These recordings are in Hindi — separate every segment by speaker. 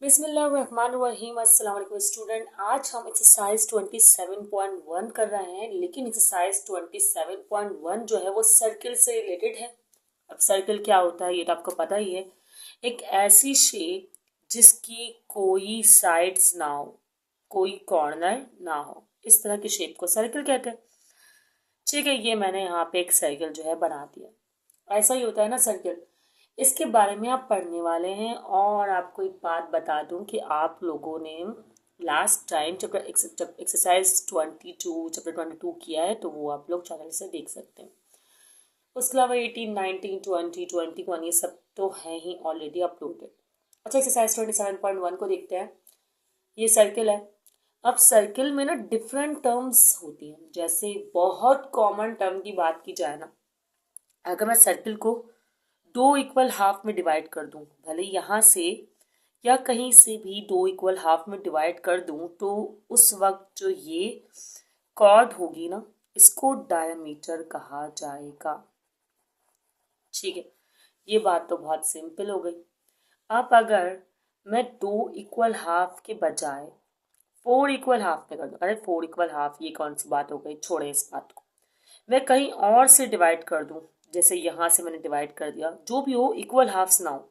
Speaker 1: बिस्मिल्लाहिर्रहमानिर्रहीम। अस्सलाम वालेकुम स्टूडेंट। आज हम एक्सरसाइज 27.1 कर रहे हैं, लेकिन एक्सरसाइज 27.1 जो है वो सर्किल से रिलेटेड है। अब सर्किल क्या होता है ये तो आपको पता ही है। एक ऐसी शेप जिसकी कोई साइड्स ना हो, कोई कॉर्नर ना हो, इस तरह की शेप को सर्किल कहते हैं। ठीक है, ये मैंने यहाँ पे एक सर्किल जो है बना दिया। ऐसा ही होता है ना सर्किल। इसके बारे में आप पढ़ने वाले हैं। और आपको एक बात बता दूं कि आप लोगों ने लास्ट टाइम जब एक्सरसाइज 22 चैप्टर 22 किया है तो वो आप लोग चैनल से देख सकते हैं। उसके अलावा 18, 19, 20, 21 ये सब तो है ही ऑलरेडी अपलोडेड। अच्छा, एक्सरसाइज 27.1 को देखते हैं। ये सर्किल है। अब सर्किल में ना डिफरेंट टर्म्स होती हैं। जैसे बहुत कॉमन टर्म की बात की जाए ना, अगर मैं सर्किल को दो इक्वल हाफ में डिवाइड कर दूं, भले यहाँ से या कहीं से भी दो इक्वल हाफ में डिवाइड कर दूं, तो उस वक्त जो ये कॉर्ड होगी ना, इसको डायमीटर कहा जाएगा। ठीक है, ये बात तो बहुत सिंपल हो गई। अब अगर मैं दो इक्वल हाफ के बजाय फोर इक्वल हाफ में कर दूं, अरे फोर इक्वल हाफ ये कौन सी बात हो गई, छोड़े इस बात को। मैं कहीं और से डिवाइड कर दूं, जैसे यहाँ से मैंने डिवाइड कर दिया, जो भी हो इक्वल हाफ्स ना हो,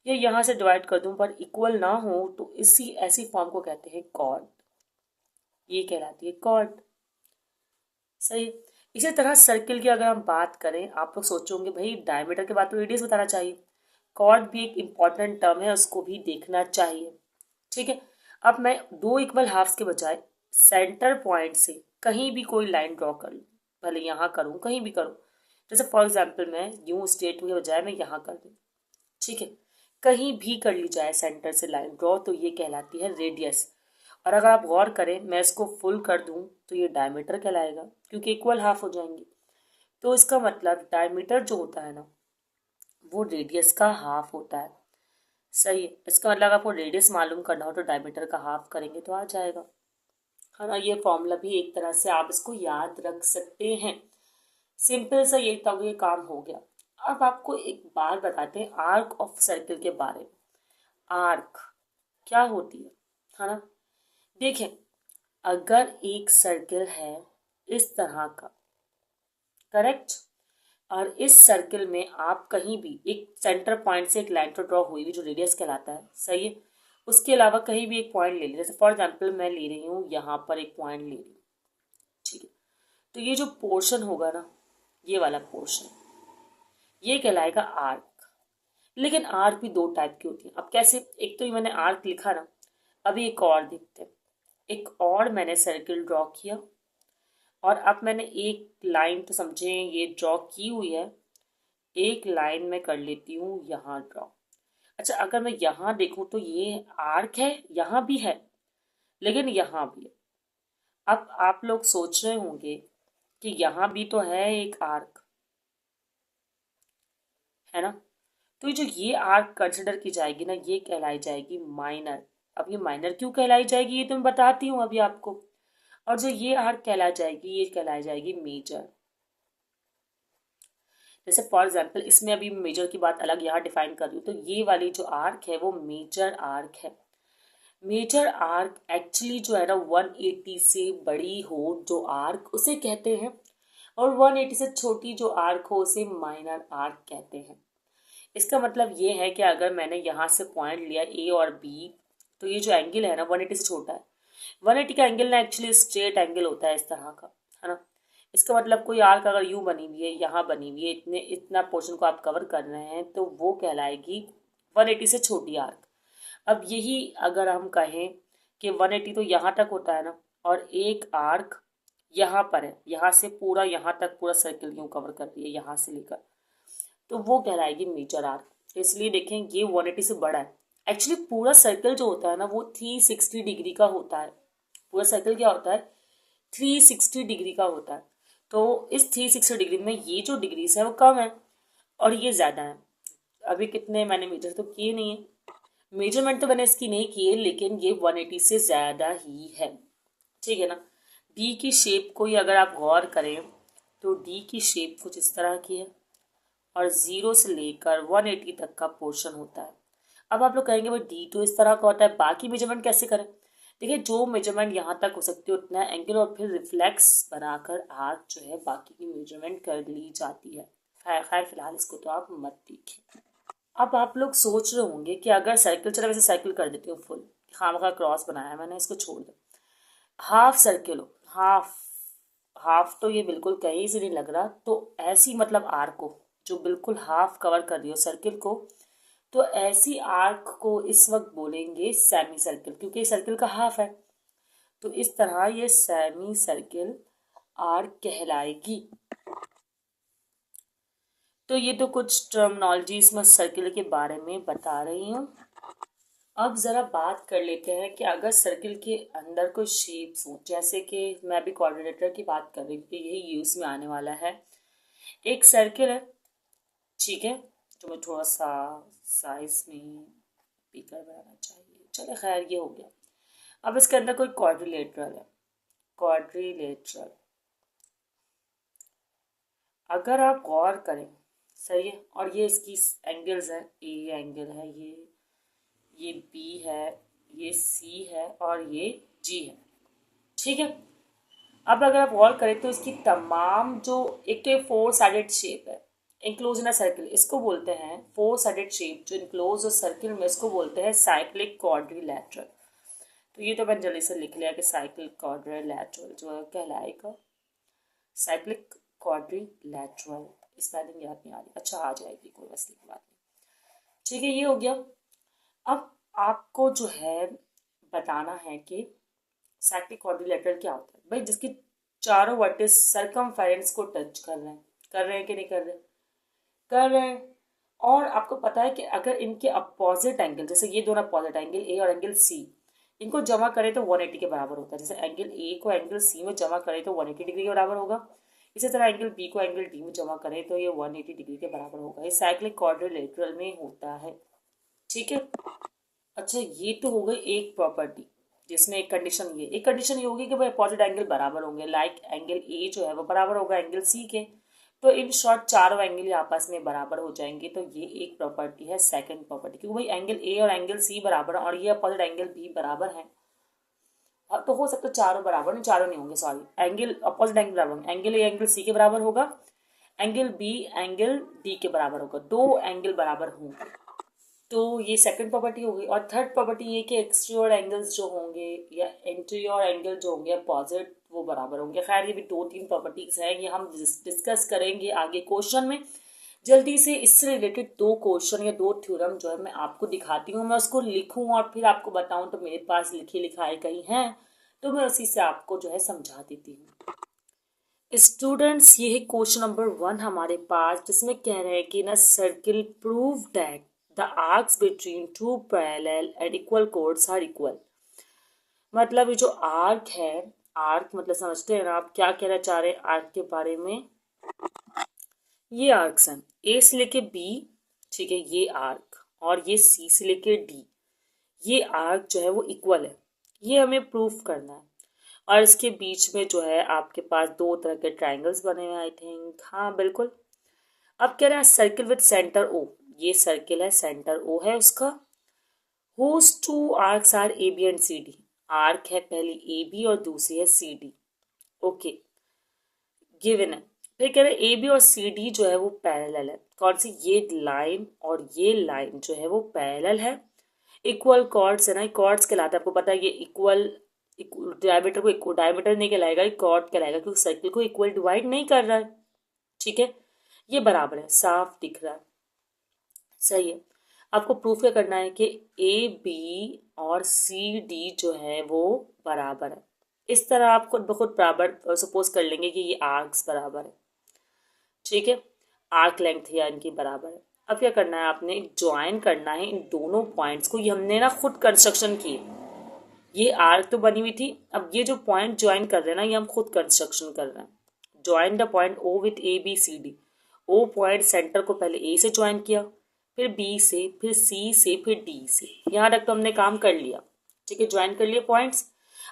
Speaker 1: या यहाँ से डिवाइड कर दूं पर इक्वल ना हो, तो इसी ऐसी फॉर्म को कहते हैं कॉर्ड। ये कहलाती है कॉर्ड। सही। इसी तरह सर्किल की अगर हम बात करें, आप लोग सोचोगे भाई डायमीटर के बाद तो रेडियस बताना चाहिए। कॉर्ड भी एक इंपॉर्टेंट टर्म है, उसको भी देखना चाहिए। ठीक है। अब मैं दो इक्वल हाफ्स के बजाय सेंटर पॉइंट से कहीं भी कोई लाइन ड्रॉ कर लूँ, भले यहाँ करूँ कहीं भी करूँ। जैसे फॉर एग्जाम्पल मैं यूं स्ट्रेट के बजाय मैं यहाँ कर दूँ। ठीक है, कहीं भी कर ली जाए सेंटर से लाइन ड्रॉ तो ये कहलाती है रेडियस। और अगर आप गौर करें, मैं इसको फुल कर दूं तो ये डायमीटर कहलाएगा, क्योंकि इक्वल हाफ हो जाएंगे। तो इसका मतलब डायमीटर जो होता है ना, वो रेडियस का हाफ होता है। सही है। इसका मतलब आपको रेडियस मालूम करना हो तो डायमीटर का हाफ करेंगे तो आ जाएगा। है ना, ये फॉर्मूला भी एक तरह से आप इसको याद रख सकते हैं। सिंपल सा ये तब ये काम हो गया। अब आपको एक बात बताते हैं आर्क ऑफ सर्किल के बारे में। आर्क क्या होती है ना। देखें, अगर एक सर्किल है इस तरह का, करेक्ट, और इस सर्किल में आप कहीं भी एक सेंटर पॉइंट से एक लाइन तो ड्रॉ हुई हुई जो रेडियस कहलाता है, सही है। उसके अलावा कहीं भी एक पॉइंट ले लीजिए, जैसे फॉर एग्जांपल मैं ले रही हूँ यहाँ पर एक पॉइंट ले रही हूँ। ठीक है, तो ये जो पोर्शन होगा ना, ये वाला पोर्शन, ये कहलाएगा आर्क। लेकिन आर्क भी दो टाइप की होती है। अब कैसे, एक तो ये मैंने आर्क लिखा ना, अभी एक और देखते हैं। एक और मैंने सर्किल ड्रॉ किया, और अब मैंने एक लाइन तो समझे ये ड्रॉ की हुई है, एक लाइन में कर लेती हूँ यहाँ ड्रॉ। अच्छा, अगर मैं यहाँ देखूँ तो ये आर्क है, यहाँ भी है, लेकिन यहाँ भी है। अब आप लोग सोच रहे होंगे कि यहाँ भी तो है एक आर्क, है ना। तो ये जो ये आर्क कंसिडर की जाएगी ना, ये कहलाई जाएगी माइनर। अब ये माइनर क्यों कहलाई जाएगी ये तो मैं बताती हूँ अभी आपको। और जो ये आर्क कहलाई जाएगी ये कहलाई जाएगी मेजर। जैसे फॉर एग्जाम्पल इसमें अभी मेजर की बात अलग यहाँ डिफाइन कर रही हूँ, तो ये वाली जो आर्क है वो मेजर आर्क है। मेजर आर्क एक्चुअली जो है ना 180 से बड़ी हो जो आर्क उसे कहते हैं, और 180 से छोटी जो आर्क हो उसे माइनर आर्क कहते हैं। इसका मतलब ये है कि अगर मैंने यहाँ से पॉइंट लिया ए और बी, तो ये जो एंगल है ना 180 से छोटा है। 180 का एंगल ना एक्चुअली स्ट्रेट एंगल होता है इस तरह का, है ना। इसका मतलब कोई आर्क अगर यूं बनी हुई है, यहाँ बनी हुई है, इतने इतना पोर्शन को आप कवर कर रहे हैं, तो वो कहलाएगी 180 से छोटी आर्क। अब यही अगर हम कहें कि 180 तो यहाँ तक होता है ना, और एक आर्क यहाँ पर है, यहाँ से पूरा यहाँ तक पूरा सर्किल यूं कवर कर रही है यहाँ से लेकर, तो वो कहलाएगी मेजर आर्क। इसलिए देखें ये 180 से बड़ा है। एक्चुअली पूरा सर्कल जो होता है ना वो 360 डिग्री का होता है। पूरा सर्कल क्या होता है, 360 डिग्री का होता है। तो इस 360 डिग्री में ये जो डिग्रीज है वो कम है और ये ज़्यादा है। अभी कितने मैंने मीटर तो किए नहीं है, मेजरमेंट तो मैंने इसकी नहीं की है, लेकिन ये 180 से ज़्यादा ही है। ठीक है ना। डी की शेप को ही अगर आप गौर करें तो डी की शेप कुछ इस तरह की है, और 0 से लेकर 180 तक का पोर्शन होता है। अब आप लोग कहेंगे भाई डी तो इस तरह का होता है, बाकी मेजरमेंट कैसे करें? देखिए जो मेजरमेंट यहाँ तक हो सकती है उतना एंगल और फिर रिफ्लेक्स बनाकर आर्क जो है बाकी की मेजरमेंट कर ली जाती है। खैर फिलहाल इसको तो आप मत देखिए। अब आप लोग सोच रहे होंगे कि अगर सर्किल, चलो वैसे सर्किल कर देती हूँ फुल, खामखा क्रॉस बनाया मैंने, इसको छोड़ दो। हाफ सर्किल हो, हाफ हाफ तो ये बिल्कुल कहीं से नहीं लग रहा, तो ऐसी मतलब आर्क को जो बिल्कुल हाफ कवर कर रही हो सर्किल को, तो ऐसी आर्क को इस वक्त बोलेंगे सेमी सर्किल, क्योंकि सर्किल का हाफ है। तो इस तरह ये सेमी सर्किल आर्क कहलाएगी। तो ये तो कुछ टर्मिनोलॉजीज में सर्किल के बारे में बता रही हूँ। अब ज़रा बात कर लेते हैं कि अगर सर्किल के अंदर कोई शेप्स हो, जैसे कि मैं अभी कोऑर्डिनेटर की बात कर रही हूँ कि यही यूज़ में आने वाला है। एक सर्किल है, ठीक है, तो मैं थोड़ा सा साइज में पिकर बनाना चाहिए, चलो खैर ये हो गया। अब इसके अंदर कोई क्वाड्रिलेटरल है, क्वाड्रिलेटरल अगर आप गौर करें, सही है, और ये इसकी एंगल्स है, ए एंगल है, ये बी है, ये सी है और ये जी है, ठीक है। अब अगर आप गौर करें तो इसकी तमाम जो, एक तो ये फोर साइडेड शेप है इंक्लोज इन अ सर्किल, इसको बोलते हैं फोर साइडेड शेप जो इंक्लोज और सर्किल में, इसको बोलते हैं साइक्लिक क्वाड्रिलैटरल। तो ये तो मैंने जल्दी से लिख लिया कि साइक्लिक क्वाड्रिलैटरल जो है कहलाएगा साइक्लिक क्वाड्रिलैटरल। स्पेलिंग याद नहीं आ रही, अच्छा आ जाएगी, कोई मसले की बात नहीं, ठीक है, ये हो गया। अब आपको जो है बताना है कि साइक्लिक क्वाड्रिलेटरल क्या होता है। भाई जिसकी चारों वर्टिस सरकमफेरेंस को टच कर रहे हैं कि नहीं कर रहे? कर रहे हैं। और आपको पता है कि अगर इनके अपोजिट एंगल, जैसे ये दोनों अपोजिट एंगल ए और एंगल सी, इनको जमा करें तो 180 के बराबर होता है। जैसे एंगल ए को एंगल सी में जमा करें तो 180 डिग्री के बराबर होगा, इसी तरह एंगल बी को एंगल डी में जमा करें तो ये 180 डिग्री के बराबर होगा। ये साइक्लिक क्वाड्रिलेटरल में होता है, ठीक है। अच्छा ये तो हो गई एक प्रॉपर्टी, जिसमें एक कंडीशन ये होगी कि भाई अपोजिट एंगल बराबर होंगे, लाइक एंगल ए जो है वो बराबर होगा एंगल सी के, तो इन शॉर्ट चारों एंगल ही आपस में बराबर हो जाएंगे। तो ये एक प्रॉपर्टी है, सेकंड प्रॉपर्टी, क्योंकि भाई एंगल ए और एंगल सी बराबर है और ये अपोजिट एंगल बी बराबर है। अब तो हो सकता है चारों बराबर नहीं, चारों नहीं होंगे, सॉरी, एंगल अपोजिट एंगल बराबर होंगे, एंगल ए एंगल सी के बराबर होगा, एंगल बी एंगल डी के बराबर होगा, दो एंगल बराबर होंगे। तो ये सेकंड प्रॉपर्टी होगी। और थर्ड प्रॉपर्टी ये कि एक्सटीरियर एंगल्स जो होंगे या इंटीरियर एंगल जो होंगे अपोजिट, वो बराबर होंगे। खैर ये भी दो तीन प्रॉपर्टीज हैं, ये हम डिस्कस करेंगे आगे क्वेश्चन में। जल्दी से इससे रिलेटेड दो क्वेश्चन या दो थ्योरम जो है मैं आपको दिखाती हूँ, मैं उसको लिखूँ और फिर आपको बताऊँ, तो मेरे पास लिखे लिखाए कहीं हैं, तो मैं उसी से आपको जो है समझा देती हूँ। स्टूडेंट्स ये है क्वेश्चन नंबर 1 हमारे पास, जिसमें कह रहे हैं कि ना circle prove that the arcs between two parallel and equal chords are equal. मतलब ये जो आर्क है, आर्क मतलब समझते हैं ना आप, क्या कहना चाह रहे हैं आर्क के बारे में? ये आर्क्स हैं ए से लेके बी, ठीक है, ये आर्क, और ये सी से लेके डी, ये आर्क जो है वो इक्वल है, ये हमें प्रूफ करना है। और इसके बीच में जो है आपके पास दो तरह के ट्राइंगल्स बने हुए, आई थिंक, हाँ बिल्कुल। अब कह रहे हैं सर्किल विद सेंटर ओ, ये सर्किल है, सेंटर ओ है उसका, whose two arcs are A B and C D, arc है पहली ए बी और दूसरी है सी डी, ओके, गिवन है। फिर कह रहे हैं ए बी और सी डी जो है वो पैरेलल है, कौन सी? ये लाइन और ये लाइन जो है वो पैरेलल है, इक्वल कॉर्ड्स है ना, कॉर्ड्स कहलाता है, आपको पता है ये इक्वल, डायमीटर को डायमीटर नहीं कहलाएगा, ये कॉर्ड कहलाएगा, क्योंकि सर्किल को इक्वल डिवाइड नहीं कर रहा है, ठीक है। ये बराबर है, साफ दिख रहा है, सही है। आपको प्रूफ क्या करना है कि ए बी और सी डी जो है वो बराबर है। इस तरह आप खुद ब खुद बराबर सपोज कर लेंगे कि ये आर्क्स बराबर है, ठीक है, आर्क लेंथ या इनकी बराबर है। अब क्या करना है, आपने ज्वाइन करना है इन दोनों पॉइंट्स को, ये हमने ना खुद कंस्ट्रक्शन की, ये आर्क तो बनी हुई थी, अब ये जो पॉइंट ज्वाइन कर रहे हैं ना, ये हम खुद कंस्ट्रक्शन कर रहे हैं। Join the point O with A B C D, O point centre को पहले ए से ज्वाइन किया, फिर बी से, फिर सी से, फिर डी से, यहाँ तक तो हमने काम कर लिया, ठीक है, ज्वाइन कर लिए पॉइंट्स।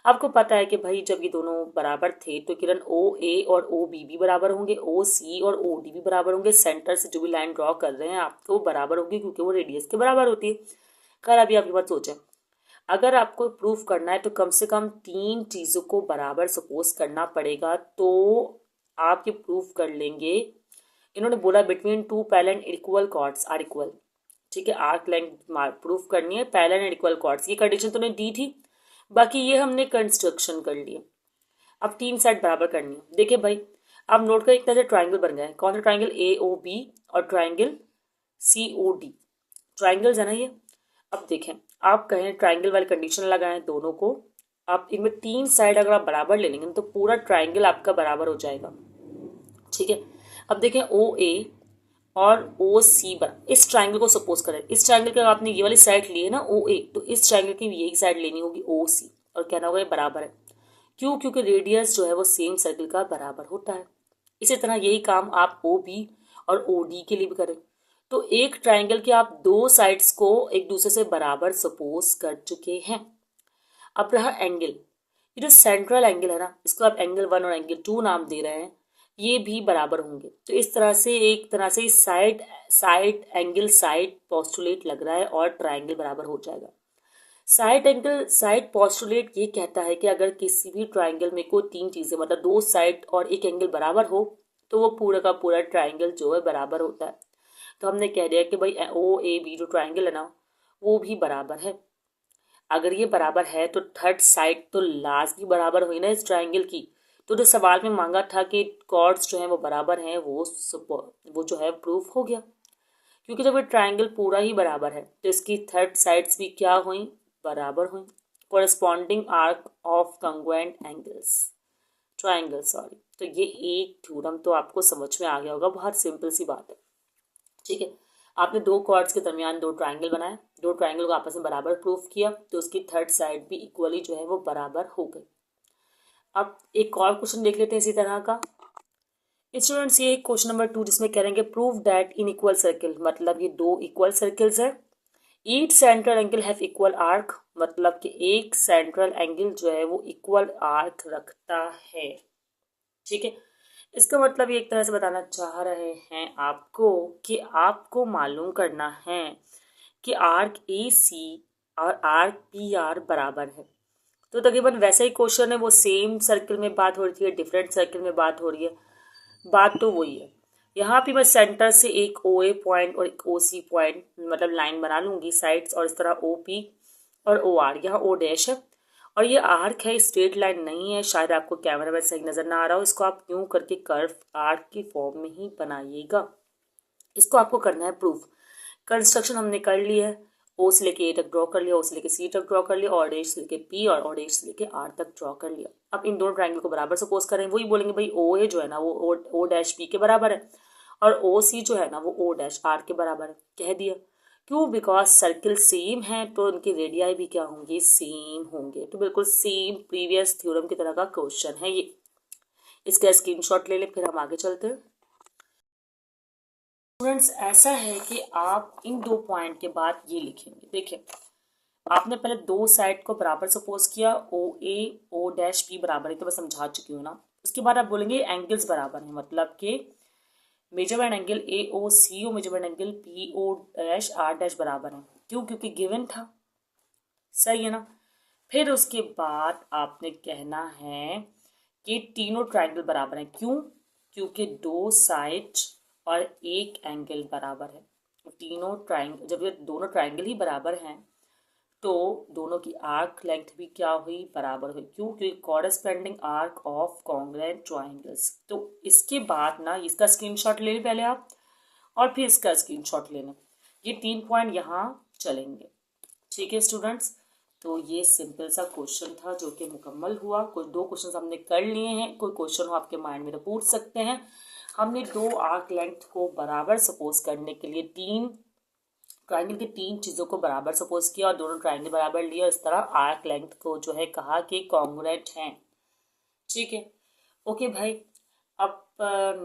Speaker 1: आपको पता है कि भाई जब ये दोनों बराबर थे तो किरण ओ ए और ओ बी भी बराबर होंगे, ओ सी और ओ डी भी बराबर होंगे, सेंटर से जो भी लाइन ड्रॉ कर रहे हैं आप तो बराबर होगी, क्योंकि वो रेडियस के बराबर होती है। खैर अभी आपकी बात सोचें, अगर आपको प्रूफ करना है तो कम से कम 3 चीज़ों को बराबर सपोज करना पड़ेगा, तो आप ये प्रूफ कर लेंगे। इन्होंने बोला between 2 parallel equal chords are equal, ठीक है, आर्क लेंथ प्रूफ करनी है, पैरेलल एंड इक्वल कॉर्ड्स, ये कंडीशन तो ने दी थी, बाकी ये हमने कंस्ट्रक्शन कर लिए। अब 3 साइड बराबर करनी है। देखिए भाई, आप नोट कर, एक तरह से ट्राइंगल बन गया है। कौन सा ट्राइंगल? AOB और ट्राइंगल COD, ट्राइंगल्स है ना ये। अब देखें, आप कहें ट्राइंगल वाली कंडीशन लगाएं दोनों को, आप इनमें 3 साइड अगर आप बराबर ले लेंगे तो पूरा ट्राइंगल आपका बराबर हो जाएगा, ठीक है। अब देखें OA और OC इस ट्राइंगल को सपोज करें, इस ट्राइंगल का आपने ये वाली साइड ली है ना OA, तो इस ट्राइंगल की यही साइड लेनी होगी OC और कहना होगा ये बराबर है। क्यों? क्योंकि रेडियस जो है वो सेम सर्कल का बराबर होता है। इसी तरह यही काम आप OB और OD के लिए भी करें। तो एक ट्राइंगल के आप 2 साइड्स को एक दूसरे से बराबर सपोज कर चुके हैं। अब रहा एंगल, ये जो सेंट्रल एंगल है ना, इसको आप एंगल 1 और एंगल 2 नाम दे रहे हैं, ये भी बराबर होंगे। तो इस तरह से एक तरह से side side angle side postulate लग रहा है और ट्राइंगल बराबर हो जाएगा। साइड एंगल साइड पोस्टुलेट ये कहता है कि अगर किसी भी ट्राइंगल में कोई 3 चीजें मतलब 2 साइड और एक एंगल बराबर हो तो वो पूरा का पूरा ट्राइंगल जो है बराबर होता है। तो हमने कह दिया कि भाई OAB जो ट्राइंगल है ना वो भी बराबर है। अगर ये बराबर है तो थर्ड साइड तो लास्ट भी बराबर हुई ना इस ट्राइंगल की। तो जो सवाल में मांगा था कि कॉर्ड्स जो है वो बराबर हैं, वो जो है प्रूफ हो गया, क्योंकि जब ये ट्राइंगल पूरा ही बराबर है तो इसकी थर्ड साइड्स भी क्या हुई? बराबर हुई। Corresponding arc of congruent angles triangle, sorry. तो ये एक थ्योरम तो आपको समझ में आ गया होगा, बहुत सिंपल सी बात है, ठीक है। आपने 2 कॉर्ड्स के दरमियान 2 ट्राइंगल बनाए, 2 ट्राइंगल को आपस में बराबर प्रूफ किया, तो उसकी थर्ड साइड भी इक्वली जो है वो बराबर हो गई। अब एक और क्वेश्चन देख लेते हैं इसी तरह का। स्टूडेंट्स, ये क्वेश्चन नंबर 2 जिसमें करेंगे prove that in equal circle, मतलब ये 2 इक्वल सर्किल्स है, each central angle have equal arc, मतलब कि एक सेंट्रल एंगल जो है वो इक्वल आर्क रखता है, ठीक है। इसका मतलब ये एक तरह से बताना चाह रहे हैं आपको कि आपको मालूम करना है कि आर्क AC और आर्क PR बराबर है। तो तकरीबन वैसा ही क्वेश्चन है, वो सेम सर्कल में बात हो रही है, डिफरेंट सर्कल में बात हो रही है, बात तो वही है। यहाँ पे मैं सेंटर से एक OA पॉइंट और एक OC पॉइंट मतलब लाइन बना लूंगी साइड्स, और इस तरह OP और OR, यहाँ O डैश है और ये आर्क है, स्ट्रेट लाइन नहीं है। शायद आपको कैमरा में सही नजर ना आ रहा हो, इसको आप यूं करके कर्व आर्क की फॉर्म में ही बनाइएगा। इसको आपको करना है प्रूफ। कंस्ट्रक्शन हमने कर ली है, O से लेके A तक ड्रॉ कर लिया, O से लेके C तक ड्रॉ कर लिया, और डैश से लेके P और डैश से लेके R तक ड्रॉ कर लिया। अब इन दोनों ट्राइंगल को बराबर सपोज करें, वही बोलेंगे भाई OA जो है ना वो O डैश P के बराबर है और OC जो है ना वो O डैश R के बराबर है, कह दिया। क्यों? बिकॉज सर्किल सेम है तो उनके रेडियाई भी क्या होंगे? सेम होंगे। तो बिल्कुल सेम प्रीवियस थ्योरम की तरह का क्वेश्चन है ये। इसका स्क्रीनशॉट ले ले, फिर हम आगे चलते हैं। स्टूडेंट्स, ऐसा है कि आप इन 2 पॉइंट के बाद ये लिखेंगे। देखिए, आपने पहले 2 साइड को बराबर सपोज किया, OA O डैश P बराबर है, तो मैं समझा चुकी हूँ ना। उसके बाद आप बोलेंगे एंगल्स बराबर है, मतलब कि मेजरमेंट एंगल AOC और measurement angle PO dash R dash बराबर है। क्यों? क्योंकि गिवन था, सही है ना। फिर उसके बाद आपने कहना है कि तीनों ट्राइंगल बराबर हैं। क्यों? क्योंकि 2 साइड और एक एंगल बराबर है। तीनों ट्राइंगल, जब ये दोनों ट्राइंगल ही बराबर हैं तो दोनों की आर्क लेंथ भी क्या हुई? बराबर हुई। क्यों? क्योंकि corresponding arc of congruent triangles. तो इसके बाद ना इसका स्क्रीनशॉट ले लें पहले आप, और फिर इसका स्क्रीनशॉट लेना। ये 3 पॉइंट यहाँ चलेंगे, ठीक है स्टूडेंट्स। तो ये सिंपल सा क्वेश्चन था जो कि मुकम्मल हुआ। कोई 2 क्वेश्चन हमने कर लिए हैं, कोई क्वेश्चन हो आपके माइंड में तो पूछ सकते हैं। हमने 2 आर्क लेंथ को बराबर सपोज करने के लिए 3 ट्राइंगल की 3 चीज़ों को बराबर सपोज किया और दोनों ट्राइंगल बराबर लिए, और इस तरह आर्क लेंथ को जो है कहा कि कॉन्ग्रुएंट हैं, ठीक है। ओके भाई, अब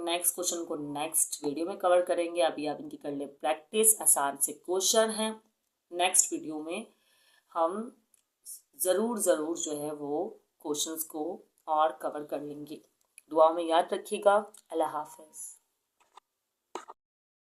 Speaker 1: नेक्स्ट क्वेश्चन को नेक्स्ट वीडियो में कवर करेंगे। अभी आप इनकी कर ले प्रैक्टिस, आसान से क्वेश्चन है। नेक्स्ट वीडियो में हम ज़रूर जो है वो क्वेश्चंस को और कवर कर लेंगे। दुआ में याद रखिएगा। अल्लाह हाफ़िज़।